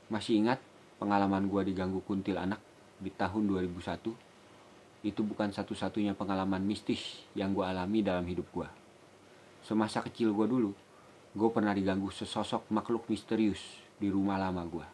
Masih ingat pengalaman gua diganggu kuntilanak di tahun 2001? Itu bukan satu-satunya pengalaman mistis yang gua alami dalam hidup gua. Semasa kecil gua dulu, gua pernah diganggu sesosok makhluk misterius di rumah lama gua.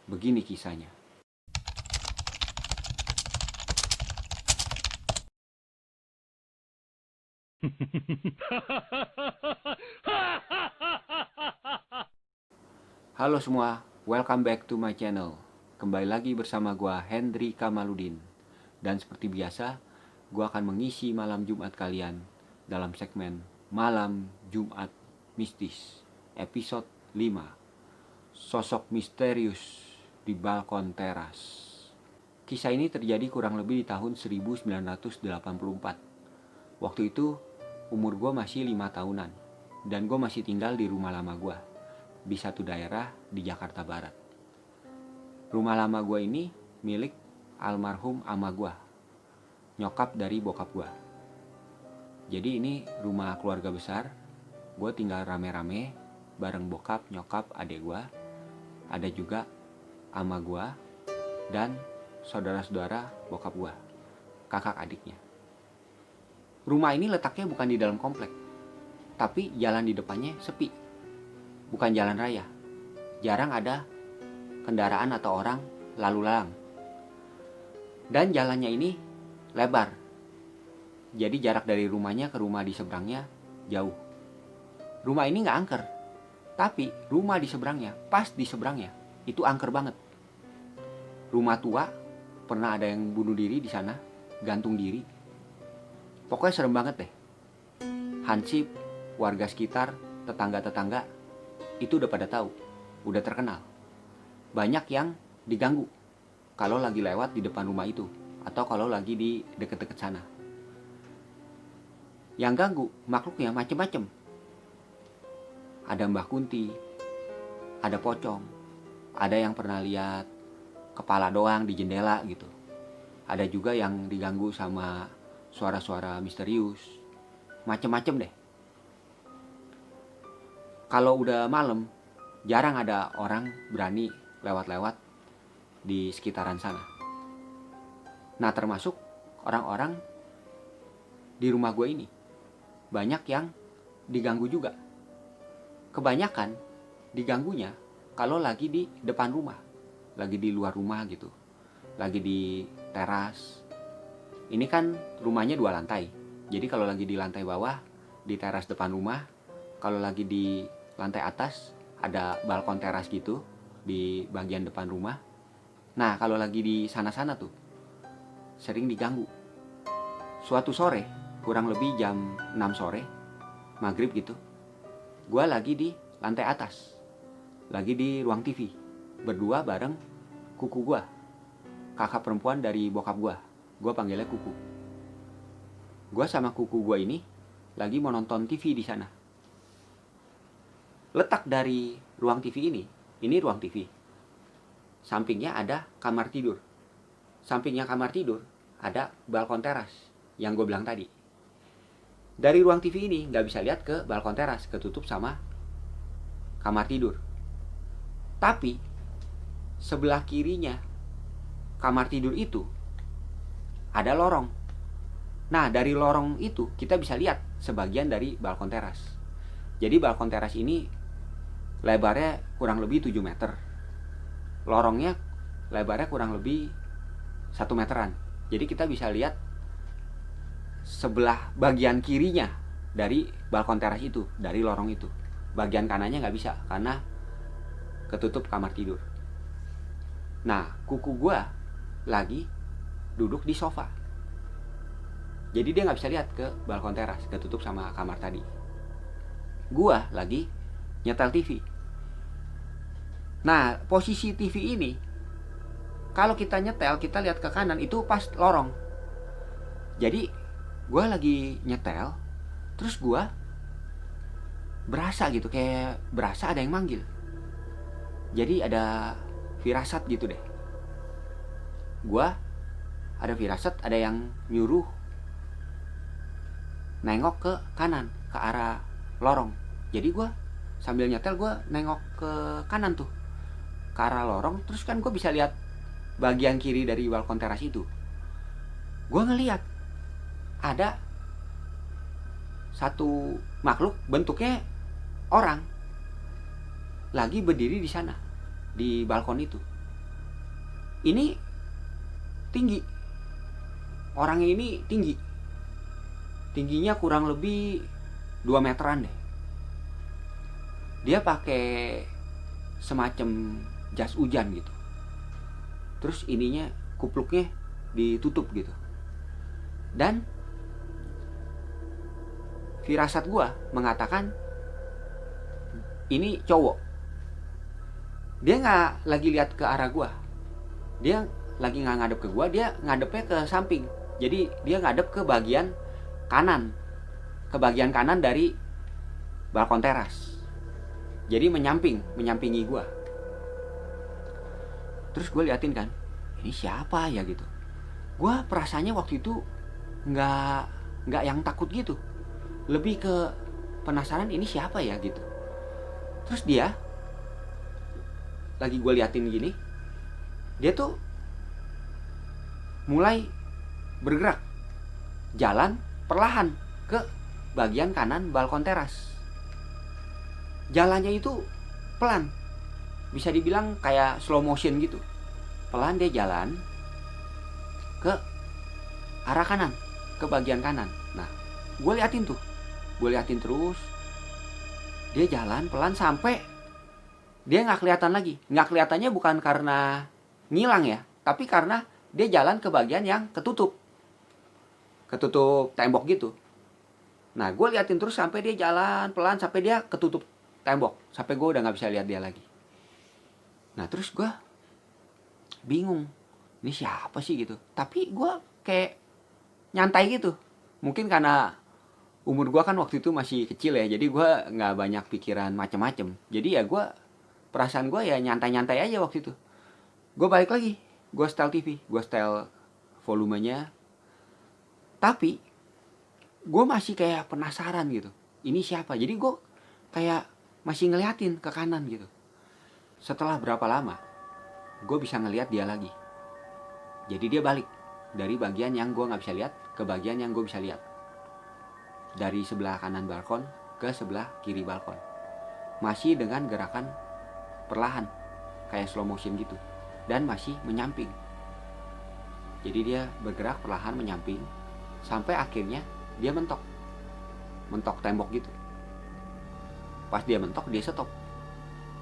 Begini kisahnya. Halo semua, welcome back to my channel. Kembali lagi bersama gua Hendri Kamaludin. Dan seperti biasa, gua akan mengisi malam Jumat kalian dalam segmen Malam Jumat Mistis, episode 5. Sosok misterius di balkon teras. Kisah ini terjadi kurang lebih di tahun 1984. Waktu itu umur gue masih 5 tahunan dan gue masih tinggal di rumah lama gue di satu daerah di Jakarta Barat. Rumah lama gue ini milik almarhum ama gue, nyokap dari bokap gue. Jadi ini rumah keluarga besar, gue tinggal rame-rame bareng bokap, nyokap, adik gue. Ada juga ama gue dan saudara-saudara bokap gue, kakak adiknya. Rumah ini letaknya bukan di dalam komplek, tapi jalan di depannya sepi. Bukan jalan raya. Jarang ada kendaraan atau orang lalu lalang. Dan jalannya ini lebar. Jadi jarak dari rumahnya ke rumah di seberangnya jauh. Rumah ini nggak angker, tapi rumah di seberangnya, pas di seberangnya, itu angker banget. Rumah tua, pernah ada yang bunuh diri di sana, gantung diri. Pokoknya serem banget deh. Hansip, warga sekitar, tetangga-tetangga, itu udah pada tahu, udah terkenal. Banyak yang diganggu kalau lagi lewat di depan rumah itu, atau kalau lagi di deket-deket sana. Yang ganggu makhluknya macem-macem. Ada Mbah Kunti, ada pocong, ada yang pernah lihat kepala doang di jendela gitu. Ada juga yang diganggu sama suara-suara misterius, macem-macem deh. Kalau udah malam, jarang ada orang berani lewat-lewat di sekitaran sana. Nah, termasuk orang-orang di rumah gue ini, banyak yang diganggu juga. Kebanyakan diganggunya kalau lagi di depan rumah, lagi di luar rumah gitu, lagi di teras. Ini kan rumahnya 2 lantai. Jadi kalau lagi di lantai bawah, di teras depan rumah. Kalau lagi di lantai atas, ada balkon teras gitu di bagian depan rumah. Nah, kalau lagi di sana-sana tuh, sering diganggu. Suatu sore, kurang lebih jam 6 sore, maghrib gitu, gue lagi di lantai atas. Lagi di ruang TV. Berdua bareng kuku gue, kakak perempuan dari bokap gue. Gue panggilnya kuku. Gue sama kuku gue ini lagi mau nonton TV di sana. Letak dari ruang TV ini ruang TV. Sampingnya ada kamar tidur. Sampingnya kamar tidur ada balkon teras yang gue bilang tadi. Dari ruang TV ini nggak bisa lihat ke balkon teras, ketutup sama kamar tidur. Tapi sebelah kirinya kamar tidur itu ada lorong. Nah, dari lorong itu kita bisa lihat sebagian dari balkon teras. Jadi balkon teras ini lebarnya kurang lebih 7 meter. Lorongnya lebarnya kurang lebih 1 meteran. Jadi kita bisa lihat sebelah bagian kirinya dari balkon teras itu, dari lorong itu. Bagian kanannya nggak bisa karena ketutup kamar tidur. Nah, kuku gua lagi duduk di sofa. Jadi dia nggak bisa lihat ke balkon teras, ketutup sama kamar tadi. Gua lagi nyetel TV. Nah, posisi TV ini, kalau kita nyetel, kita lihat ke kanan, itu pas lorong. Jadi, gua lagi nyetel, terus gua berasa gitu, kayak berasa ada yang manggil. Jadi ada firasat gitu deh. Gua ada firasat, ada yang nyuruh nengok ke kanan, ke arah lorong. Jadi gue sambil nyetel, gue nengok ke kanan tuh. ke arah lorong, terus kan gue bisa lihat bagian kiri dari balkon teras itu. Gue ngeliat ada satu makhluk bentuknya orang lagi berdiri di sana, di balkon itu. Ini tinggi, orangnya ini tinggi, tingginya kurang lebih 2 meteran deh. Dia pakai semacam jas hujan gitu, terus ininya kupluknya ditutup gitu. Dan firasat gua mengatakan ini cowok. Dia nggak lagi lihat ke arah gua, dia lagi nggak ngadep ke gua, dia ngadepnya ke samping. Jadi dia ngadep ke bagian kanan, dari balkon teras. Jadi menyampingi gua. Terus gue liatin kan, ini siapa ya gitu. Gue perasaannya waktu itu nggak yang takut gitu, lebih ke penasaran ini siapa ya gitu. Terus dia lagi gue liatin gini, dia tuh mulai bergerak, jalan perlahan ke bagian kanan balkon teras. Jalannya itu pelan, bisa dibilang kayak slow motion gitu. Pelan dia jalan ke arah kanan, ke bagian kanan. Nah, gue liatin terus. Dia jalan pelan sampai dia nggak kelihatan lagi. Nggak kelihatannya bukan karena ngilang ya, tapi karena dia jalan ke bagian yang ketutup tembok gitu. Nah, gue liatin terus sampai dia jalan pelan sampai dia ketutup tembok, sampai gue udah nggak bisa lihat dia lagi. Nah, terus gue bingung, ini siapa sih gitu. Tapi gue kayak nyantai gitu. Mungkin karena umur gue kan waktu itu masih kecil ya, jadi gue nggak banyak pikiran macem-macem. Jadi ya perasaan gue ya nyantai-nyantai aja waktu itu. Gue balik lagi, gue setel TV, gue setel volumenya. Tapi gue masih kayak penasaran gitu, ini siapa. Jadi gue kayak masih ngeliatin ke kanan gitu. Setelah berapa lama gue bisa ngeliat dia lagi. Jadi dia balik dari bagian yang gue gak bisa lihat ke bagian yang gue bisa lihat. Dari sebelah kanan balkon ke sebelah kiri balkon. Masih dengan gerakan perlahan, kayak slow motion gitu. Dan masih menyamping. Jadi dia bergerak perlahan menyamping, sampai akhirnya dia mentok tembok gitu. Pas dia mentok, dia stop.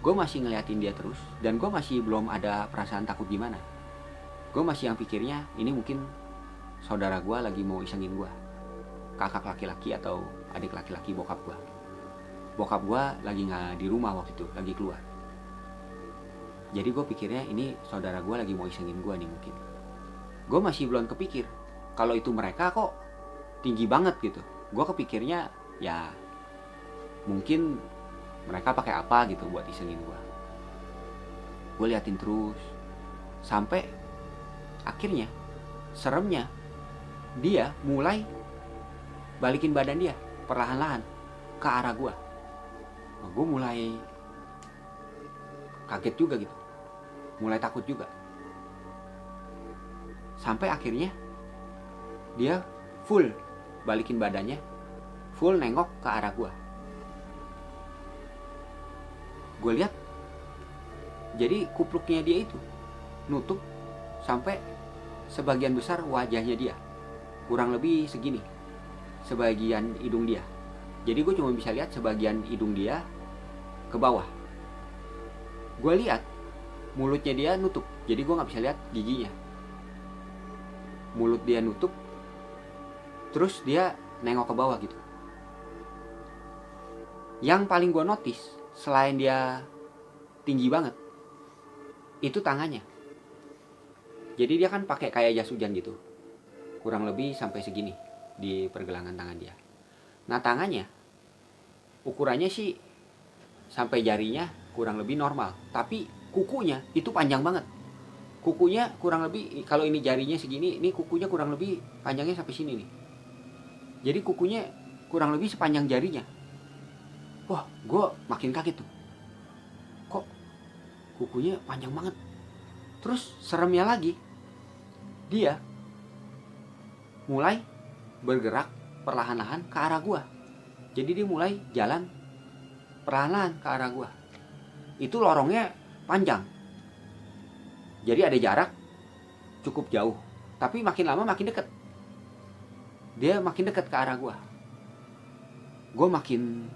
Gue masih ngeliatin dia terus, dan gue masih belum ada perasaan takut gimana. Gue masih yang pikirnya ini mungkin saudara gue lagi mau isengin gue, kakak laki-laki atau adik laki-laki bokap gue. Bokap gue lagi nggak di rumah waktu itu, lagi keluar. Jadi gue pikirnya ini saudara gue lagi mau isengin gue nih mungkin. Gue masih belum kepikir kalau itu mereka kok tinggi banget gitu. Gue kepikirnya ya mungkin mereka pakai apa gitu buat isengin gue. Gue liatin terus sampai akhirnya seremnya dia mulai balikin badan dia perlahan-lahan ke arah gue. Nah, gue mulai kaget juga gitu, mulai takut juga. Sampai akhirnya dia full balikin badannya, full nengok ke arah gue. Gue lihat jadi kupluknya dia itu nutup sampai sebagian besar wajahnya dia, kurang lebih segini, sebagian hidung dia. Jadi gue cuma bisa lihat sebagian hidung dia ke bawah. Gue lihat mulutnya dia nutup, jadi gue nggak bisa lihat giginya. Mulut dia nutup, terus dia nengok ke bawah gitu. Yang paling gue notice selain dia tinggi banget, itu tangannya. Jadi dia kan pakai kayak jas hujan gitu, kurang lebih sampai segini di pergelangan tangan dia. Nah tangannya ukurannya sih sampai jarinya kurang lebih normal, tapi kukunya itu panjang banget. Kukunya kurang lebih, kalau ini jarinya segini, ini kukunya kurang lebih panjangnya sampai sini nih. Jadi kukunya kurang lebih sepanjang jarinya. Wah, gue makin kaget tuh. Kok kukunya panjang banget. Terus seremnya lagi, dia mulai bergerak perlahan-lahan ke arah gua. Jadi dia mulai jalan perlahan-lahan ke arah gua. Itu lorongnya panjang, jadi ada jarak cukup jauh, tapi makin lama makin deket. Dia makin deket ke arah gua. Gua makin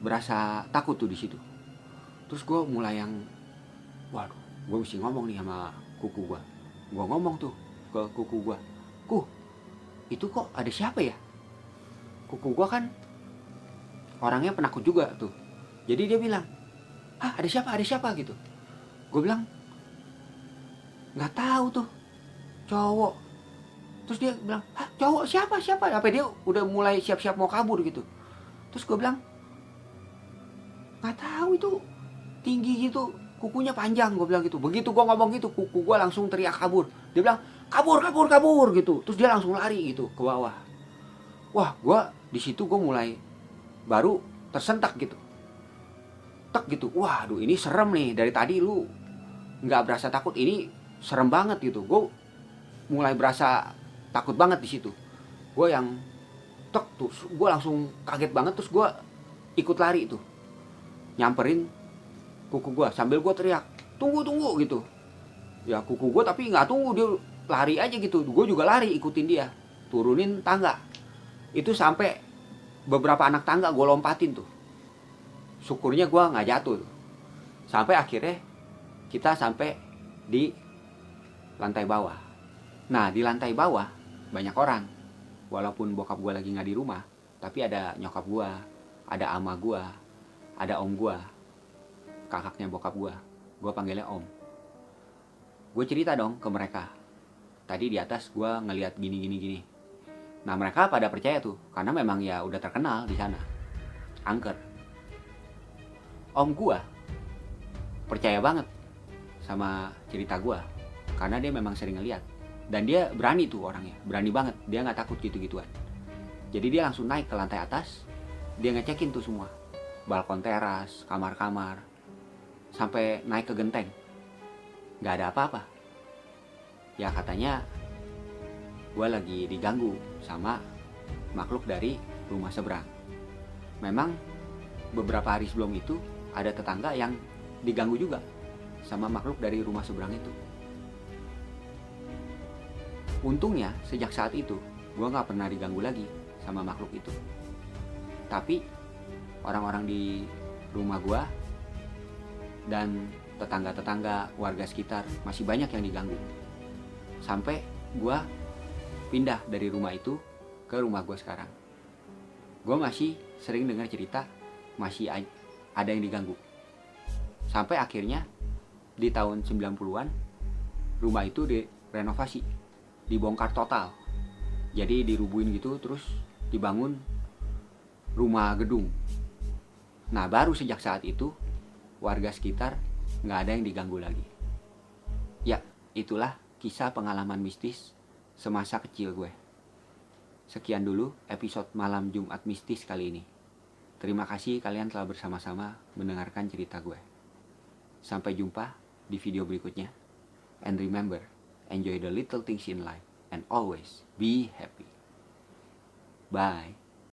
berasa takut tuh di situ. Terus gua mulai yang, waduh, gua mesti ngomong nih sama kuku gua. Gua ngomong tuh ke kuku gua, itu kok ada siapa ya? Kuku gua kan orangnya penakut juga tuh. Jadi dia bilang, ada siapa gitu. Gue bilang, nggak tahu tuh, cowok. Terus dia bilang, cowok siapa? Apa dia udah mulai siap-siap mau kabur gitu. Terus gue bilang, nggak tahu, itu tinggi gitu, kukunya panjang. Gue bilang gitu. Begitu gue ngomong gitu, kuku gue langsung teriak kabur. Dia bilang, kabur gitu. Terus dia langsung lari gitu ke bawah. Wah, gue di situ gue mulai baru tersentak gitu. Tek gitu. Waduh, ini serem nih. Dari tadi lu nggak berasa takut, ini serem banget gitu. Gue mulai berasa takut banget di situ. Gue yang tek tuh, gue langsung kaget banget. Terus gue ikut lari tuh, nyamperin kuku gue sambil gue teriak, tunggu gitu. Ya kuku gue tapi nggak tunggu, dia lari aja gitu. Gue juga lari ikutin dia, turunin tangga. Itu sampai beberapa anak tangga gue lompatin tuh. Syukurnya gue nggak jatuh tuh. Sampai akhirnya kita sampai di lantai bawah. Nah, di lantai bawah banyak orang. Walaupun bokap gue lagi nggak di rumah, tapi ada nyokap gue, ada ama gue, ada om gue, kakaknya bokap gue. Gue panggilnya om. Gue cerita dong ke mereka. Tadi di atas gue ngeliat gini. Nah, mereka pada percaya tuh, karena memang ya udah terkenal di sana, angker. Om gue percaya banget sama cerita gue, karena dia memang sering ngeliat. Dan dia berani tuh orangnya, berani banget. Dia gak takut gitu-gituan. Jadi dia langsung naik ke lantai atas. Dia ngecekin tuh semua, balkon, teras, kamar-kamar, sampai naik ke genteng. Gak ada apa-apa. Ya katanya gue lagi diganggu sama makhluk dari rumah seberang. Memang beberapa hari sebelum itu ada tetangga yang diganggu juga sama makhluk dari rumah seberang itu. Untungnya sejak saat itu gue gak pernah diganggu lagi sama makhluk itu. Tapi orang-orang di rumah gue dan tetangga-tetangga, warga sekitar masih banyak yang diganggu. Sampai gue pindah dari rumah itu ke rumah gue sekarang. Gue masih sering dengar cerita masih ada yang diganggu. Sampai akhirnya di tahun 90-an rumah itu direnovasi, dibongkar total. Jadi dirubuhin gitu, terus dibangun rumah gedung. Nah, baru sejak saat itu warga sekitar gak ada yang diganggu lagi. Ya, itulah kisah pengalaman mistis semasa kecil gue. Sekian dulu episode Malam Jumat Mistis kali ini. Terima kasih kalian telah bersama-sama mendengarkan cerita gue. Sampai jumpa di video berikutnya. And remember, enjoy the little things in life and always be happy. Bye.